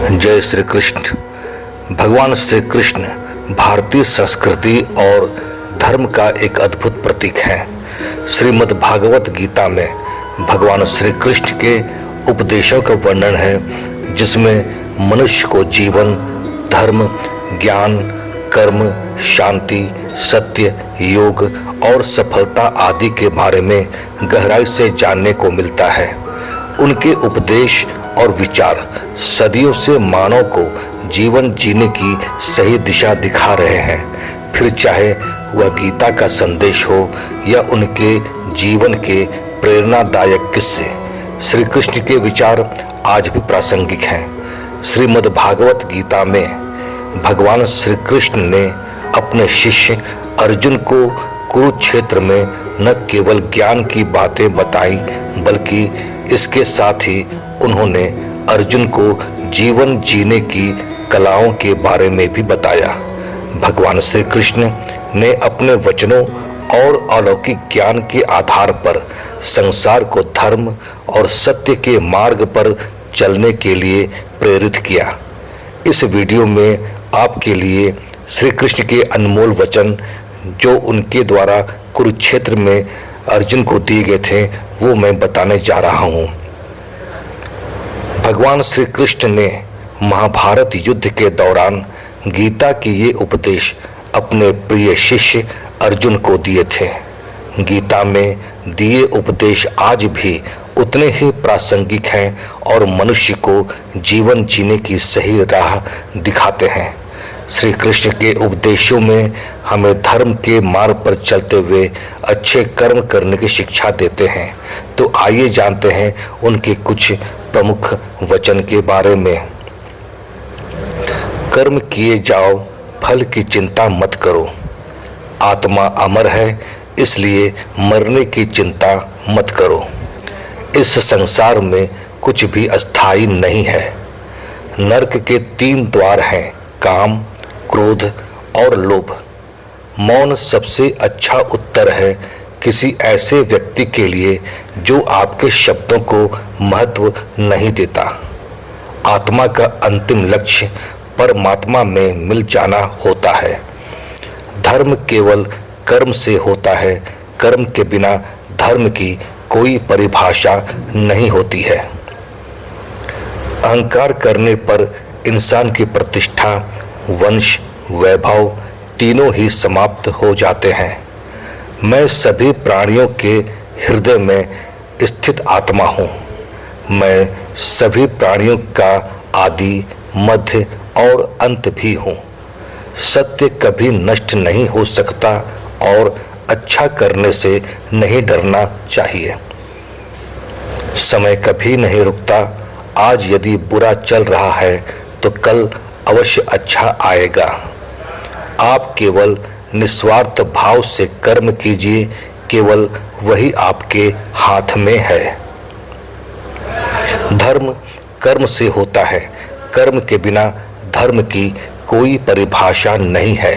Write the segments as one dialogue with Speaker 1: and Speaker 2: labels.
Speaker 1: जय श्री कृष्ण। भगवान श्री कृष्ण भारतीय संस्कृति और धर्म का एक अद्भुत प्रतीक है। श्रीमद् भागवत गीता में भगवान श्री कृष्ण के उपदेशों का वर्णन है, जिसमें मनुष्य को जीवन, धर्म, ज्ञान, कर्म, शांति, सत्य, योग और सफलता आदि के बारे में गहराई से जानने को मिलता है। उनके उपदेश और विचार सदियों से मानव को जीवन जीने की सही दिशा दिखा रहे हैं। फिर चाहे वह गीता का संदेश हो या उनके जीवन के प्रेरणादायक किस्से, श्री कृष्ण के विचार आज भी प्रासंगिक हैं। श्रीमद् भागवत गीता में भगवान श्री कृष्ण ने अपने शिष्य अर्जुन को कुरुक्षेत्र में न केवल ज्ञान की बातें बताई, बल्कि इसके साथ ही उन्होंने अर्जुन को जीवन जीने की कलाओं के बारे में भी बताया। भगवान श्री कृष्ण ने अपने वचनों और अलौकिक ज्ञान के आधार पर संसार को धर्म और सत्य के मार्ग पर चलने के लिए प्रेरित किया। इस वीडियो में आपके लिए श्री कृष्ण के अनमोल वचन जो उनके द्वारा कुरुक्षेत्र में अर्जुन को दिए गए थे, वो मैं बताने जा रहा हूँ। भगवान श्री कृष्ण ने महाभारत युद्ध के दौरान गीता के ये उपदेश अपने प्रिय शिष्य अर्जुन को दिए थे। गीता में दिए उपदेश आज भी उतने ही प्रासंगिक हैं और मनुष्य को जीवन जीने की सही राह दिखाते हैं। श्री कृष्ण के उपदेशों में हमें धर्म के मार्ग पर चलते हुए अच्छे कर्म करने की शिक्षा देते हैं। तो आइए जानते हैं उनके कुछ प्रमुख वचन के बारे में। कर्म किए जाओ, फल की चिंता मत करो। आत्मा अमर है, इसलिए मरने की चिंता मत करो। इस संसार में कुछ भी अस्थायी नहीं है। नरक के 3 द्वार हैं, काम, क्रोध और लोभ। मौन सबसे अच्छा उत्तर है किसी ऐसे व्यक्ति के लिए जो आपके शब्दों को महत्व नहीं देता। आत्मा का अंतिम लक्ष्य परमात्मा में मिल जाना होता है। धर्म केवल कर्म से होता है। कर्म के बिना धर्म की कोई परिभाषा नहीं होती है। अहंकार करने पर इंसान की प्रतिष्ठा, वंश, वैभव तीनों ही समाप्त हो जाते हैं। मैं सभी प्राणियों के हृदय में स्थित आत्मा हूँ। मैं सभी प्राणियों का आदि, मध्य और अंत भी हूँ। सत्य कभी नष्ट नहीं हो सकता और अच्छा करने से नहीं डरना चाहिए। समय कभी नहीं रुकता। आज यदि बुरा चल रहा है तो कल अवश्य अच्छा आएगा। आप केवल निस्वार्थ भाव से कर्म कीजिए, केवल वही आपके हाथ में है। धर्म कर्म से होता है। कर्म के बिना धर्म की कोई परिभाषा नहीं है।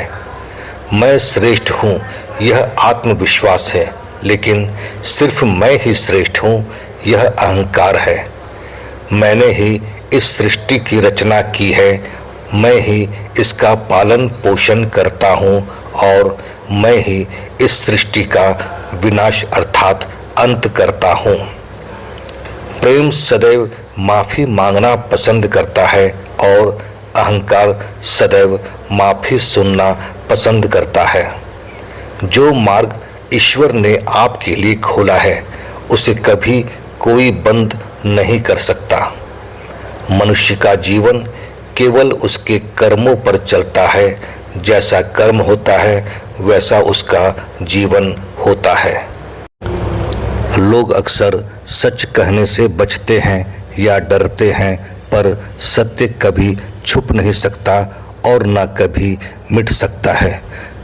Speaker 1: मैं श्रेष्ठ हूँ, यह आत्मविश्वास है, लेकिन सिर्फ मैं ही श्रेष्ठ हूँ, यह अहंकार है। मैंने ही इस सृष्टि की रचना की है, मैं ही इसका पालन पोषण करता हूँ और मैं ही इस सृष्टि का विनाश अर्थात अंत करता हूँ। प्रेम सदैव माफ़ी मांगना पसंद करता है और अहंकार सदैव माफ़ी सुनना पसंद करता है। जो मार्ग ईश्वर ने आपके लिए खोला है, उसे कभी कोई बंद नहीं कर सकता। मनुष्य का जीवन केवल उसके कर्मों पर चलता है। जैसा कर्म होता है वैसा उसका जीवन होता है। लोग अक्सर सच कहने से बचते हैं या डरते हैं, पर सत्य कभी छुप नहीं सकता और ना कभी मिट सकता है।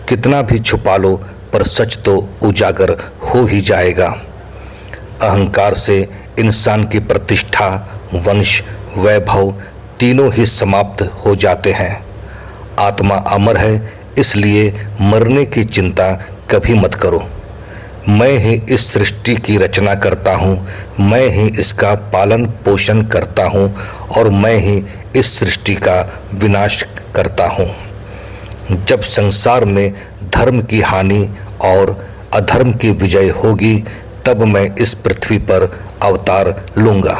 Speaker 1: कितना भी छुपा लो, पर सच तो उजागर हो ही जाएगा। अहंकार से इंसान की प्रतिष्ठा, वंश, वैभव तीनों ही समाप्त हो जाते हैं। आत्मा अमर है, इसलिए मरने की चिंता कभी मत करो। मैं ही इस सृष्टि की रचना करता हूँ, मैं ही इसका पालन पोषण करता हूँ और मैं ही इस सृष्टि का विनाश करता हूँ। जब संसार में धर्म की हानि और अधर्म की विजय होगी, तब मैं इस पृथ्वी पर अवतार लूँगा।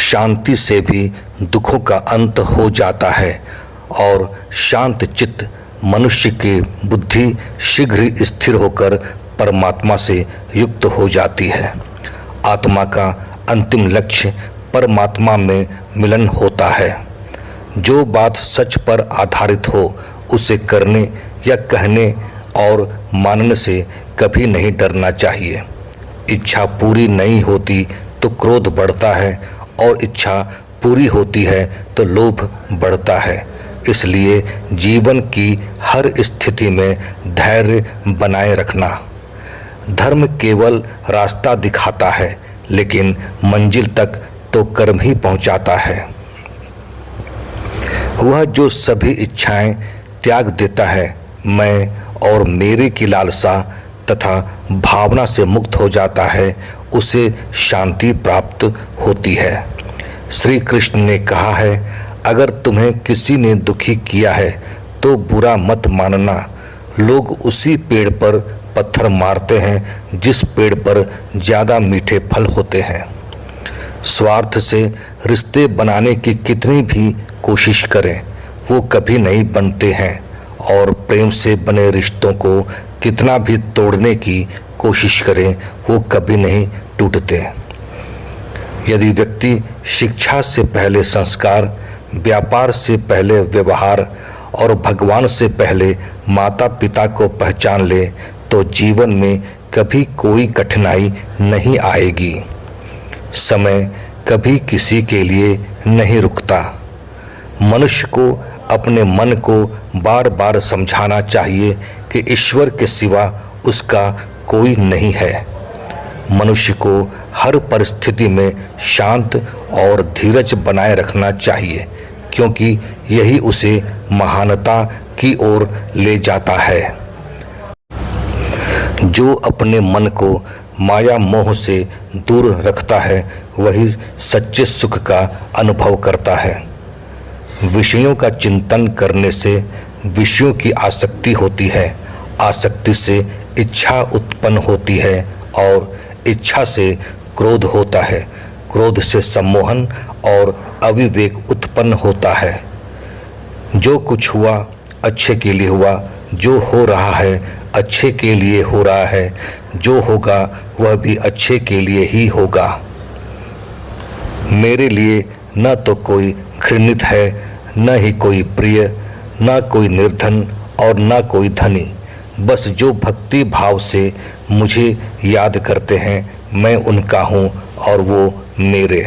Speaker 1: शांति से भी दुखों का अंत हो जाता है और शांत चित्त मनुष्य की बुद्धि शीघ्र ही स्थिर होकर परमात्मा से युक्त हो जाती है। आत्मा का अंतिम लक्ष्य परमात्मा में मिलन होता है। जो बात सच पर आधारित हो उसे करने या कहने और मानने से कभी नहीं डरना चाहिए। इच्छा पूरी नहीं होती तो क्रोध बढ़ता है और इच्छा पूरी होती है तो लोभ बढ़ता है। इसलिए जीवन की हर स्थिति में धैर्य बनाए रखना। धर्म केवल रास्ता दिखाता है, लेकिन मंजिल तक तो कर्म ही पहुंचाता है। वह जो सभी इच्छाएं त्याग देता है, मैं और मेरे की लालसा तथा भावना से मुक्त हो जाता है, उसे शांति प्राप्त होती है। श्री कृष्ण ने कहा है, अगर तुम्हें किसी ने दुखी किया है तो बुरा मत मानना। लोग उसी पेड़ पर पत्थर मारते हैं जिस पेड़ पर ज़्यादा मीठे फल होते हैं। स्वार्थ से रिश्ते बनाने की कितनी भी कोशिश करें, वो कभी नहीं बनते हैं और प्रेम से बने रिश्तों को कितना भी तोड़ने की कोशिश करें, वो कभी नहीं टूटते। यदि व्यक्ति शिक्षा से पहले संस्कार, व्यापार से पहले व्यवहार और भगवान से पहले माता पिता को पहचान ले तो जीवन में कभी कोई कठिनाई नहीं आएगी। समय कभी किसी के लिए नहीं रुकता। मनुष्य को अपने मन को बार बार समझाना चाहिए कि ईश्वर के सिवा उसका कोई नहीं है। मनुष्य को हर परिस्थिति में शांत और धीरज बनाए रखना चाहिए, क्योंकि यही उसे महानता की ओर ले जाता है। जो अपने मन को माया मोह से दूर रखता है, वही सच्चे सुख का अनुभव करता है। विषयों का चिंतन करने से विषयों की आसक्ति होती है, आसक्ति से इच्छा उत्पन्न होती है और इच्छा से क्रोध होता है, क्रोध से सम्मोहन और अविवेक उत्पन्न होता है। जो कुछ हुआ अच्छे के लिए हुआ, जो हो रहा है अच्छे के लिए हो रहा है, जो होगा वह भी अच्छे के लिए ही होगा। मेरे लिए न तो कोई घृणित है, न ही कोई प्रिय, न कोई निर्धन और न कोई धनी। बस जो भक्ति भाव से मुझे याद करते हैं, मैं उनका हूँ और वो मेरे।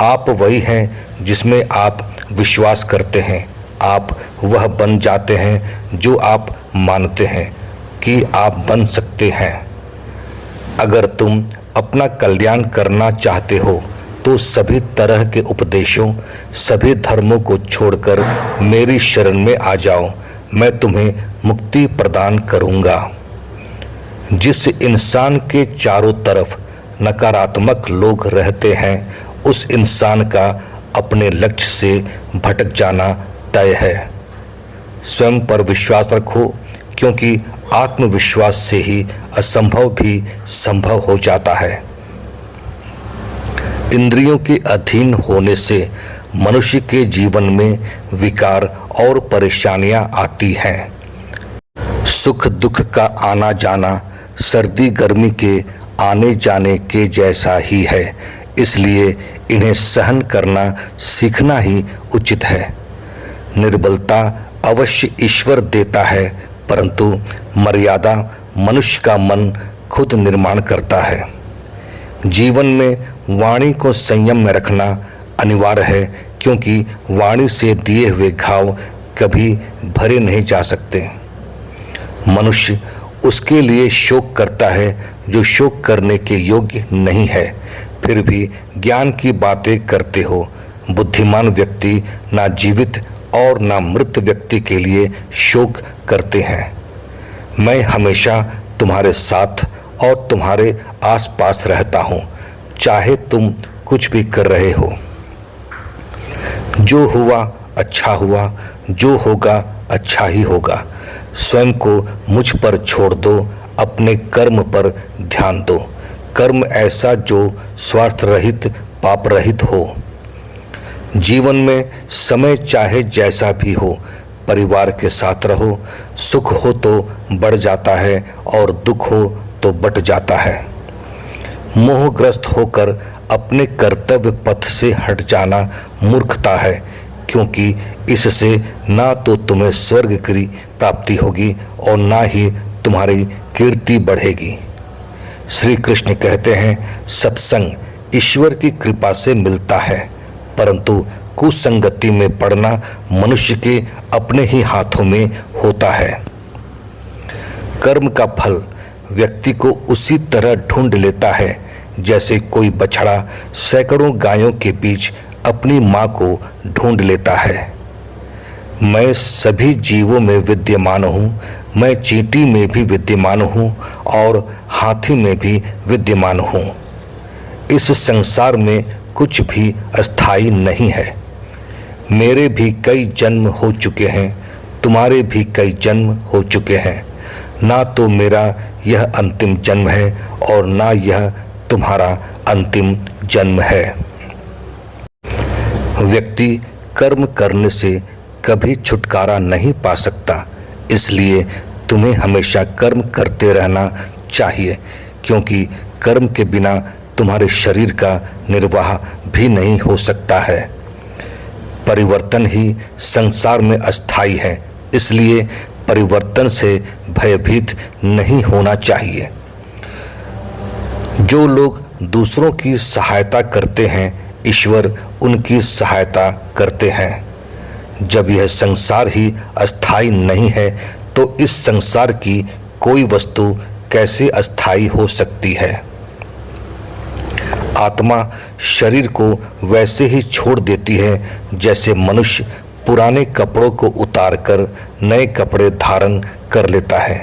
Speaker 1: आप वही हैं जिसमें आप विश्वास करते हैं। आप वह बन जाते हैं जो आप मानते हैं कि आप बन सकते हैं। अगर तुम अपना कल्याण करना चाहते हो तो सभी तरह के उपदेशों, सभी धर्मों को छोड़कर मेरी शरण में आ जाओ। मैं तुम्हें मुक्ति प्रदान करूँगा। जिस इंसान के चारों तरफ नकारात्मक लोग रहते हैं, उस इंसान का अपने लक्ष्य से भटक जाना तय है। स्वयं पर विश्वास रखो, क्योंकि आत्मविश्वास से ही असंभव भी संभव हो जाता है। इंद्रियों के अधीन होने से मनुष्य के जीवन में विकार और परेशानियां आती हैं। सुख दुख का आना जाना सर्दी गर्मी के आने जाने के जैसा ही है, इसलिए इन्हें सहन करना सीखना ही उचित है। निर्बलता अवश्य ईश्वर देता है, परंतु मर्यादा मनुष्य का मन खुद निर्माण करता है। जीवन में वाणी को संयम में रखना अनिवार्य है, क्योंकि वाणी से दिए हुए घाव कभी भरे नहीं जा सकते। मनुष्य उसके लिए शोक करता है जो शोक करने के योग्य नहीं है, फिर भी ज्ञान की बातें करते हो। बुद्धिमान व्यक्ति ना जीवित और ना मृत व्यक्ति के लिए शोक करते हैं। मैं हमेशा तुम्हारे साथ और तुम्हारे आसपास रहता हूँ, चाहे तुम कुछ भी कर रहे हो। जो हुआ अच्छा हुआ, जो होगा अच्छा ही होगा। स्वयं को मुझ पर छोड़ दो, अपने कर्म पर ध्यान दो। कर्म ऐसा जो स्वार्थ रहित, पाप रहित हो। जीवन में समय चाहे जैसा भी हो, परिवार के साथ रहो। सुख हो तो बढ़ जाता है और दुख हो तो बट जाता है। मोहग्रस्त होकर अपने कर्तव्य पथ से हट जाना मूर्खता है, क्योंकि इससे ना तो तुम्हें स्वर्ग की प्राप्ति होगी और ना ही तुम्हारी कीर्ति बढ़ेगी। श्री कृष्ण कहते हैं, सत्संग ईश्वर की कृपा से मिलता है, परंतु कुसंगति में पड़ना मनुष्य के अपने ही हाथों में होता है। कर्म का फल व्यक्ति को उसी तरह ढूंढ लेता है जैसे कोई बछड़ा सैकड़ों गायों के बीच अपनी मां को ढूंढ लेता है। मैं सभी जीवों में विद्यमान हूँ, मैं चींटी में भी विद्यमान हूँ और हाथी में भी विद्यमान हूँ। इस संसार में कुछ भी अस्थाई नहीं है। मेरे भी कई जन्म हो चुके हैं, तुम्हारे भी कई जन्म हो चुके हैं। ना तो मेरा यह अंतिम जन्म है और ना यह तुम्हारा अंतिम जन्म है। व्यक्ति कर्म करने से कभी छुटकारा नहीं पा सकता, इसलिए तुम्हें हमेशा कर्म करते रहना चाहिए, क्योंकि कर्म के बिना तुम्हारे शरीर का निर्वाह भी नहीं हो सकता है। परिवर्तन ही संसार में अस्थाई है, इसलिए परिवर्तन से भयभीत नहीं होना चाहिए। जो लोग दूसरों की सहायता करते हैं, ईश्वर उनकी सहायता करते हैं। जब यह संसार ही अस्थाई नहीं है, तो इस संसार की कोई वस्तु कैसे अस्थाई हो सकती है। आत्मा शरीर को वैसे ही छोड़ देती है जैसे मनुष्य पुराने कपड़ों को उतारकर नए कपड़े धारण कर लेता है।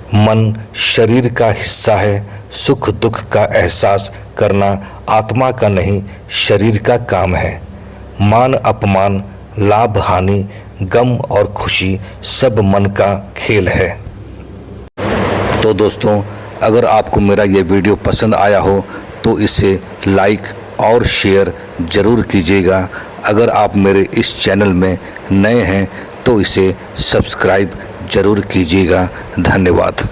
Speaker 1: मन शरीर का हिस्सा है। सुख दुख का एहसास करना आत्मा का नहीं, शरीर का काम है। मान अपमान, लाभ हानि, गम और खुशी सब मन का खेल है। तो दोस्तों, अगर आपको मेरा ये वीडियो पसंद आया हो तो इसे लाइक और शेयर ज़रूर कीजिएगा। अगर आप मेरे इस चैनल में नए हैं तो इसे सब्सक्राइब ज़रूर कीजिएगा। धन्यवाद।